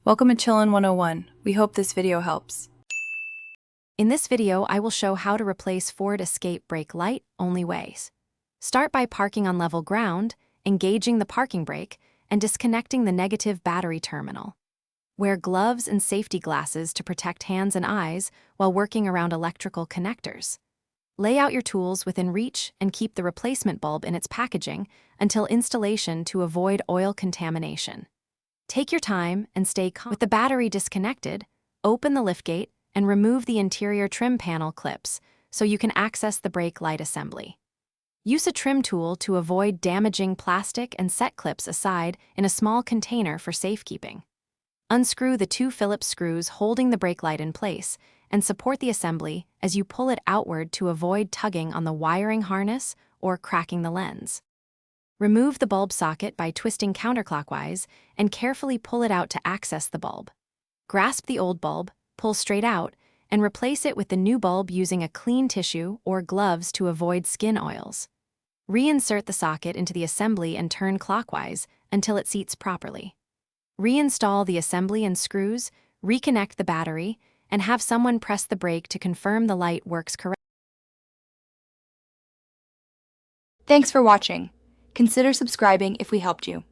Welcome to Chillin' 101. We hope this video helps. In this video, I will show how to replace Ford Escape brake light only ways. Start by parking on level ground, engaging the parking brake, and disconnecting the negative battery terminal. Wear gloves and safety glasses to protect hands and eyes while working around electrical connectors. Lay out your tools within reach and keep the replacement bulb in its packaging until installation to avoid oil contamination. Take your time and stay calm. With the battery disconnected, open the liftgate and remove the interior trim panel clips so you can access the brake light assembly. Use a trim tool to avoid damaging plastic and set clips aside in a small container for safekeeping. Unscrew the two Phillips screws holding the brake light in place and support the assembly as you pull it outward to avoid tugging on the wiring harness or cracking the lens. Remove the bulb socket by twisting counterclockwise and carefully pull it out to access the bulb. Grasp the old bulb, pull straight out, and replace it with the new bulb using a clean tissue or gloves to avoid skin oils. Reinsert the socket into the assembly and turn clockwise until it seats properly. Reinstall the assembly and screws, reconnect the battery, and have someone press the brake to confirm the light works correctly. Thanks for watching. Consider subscribing if we helped you.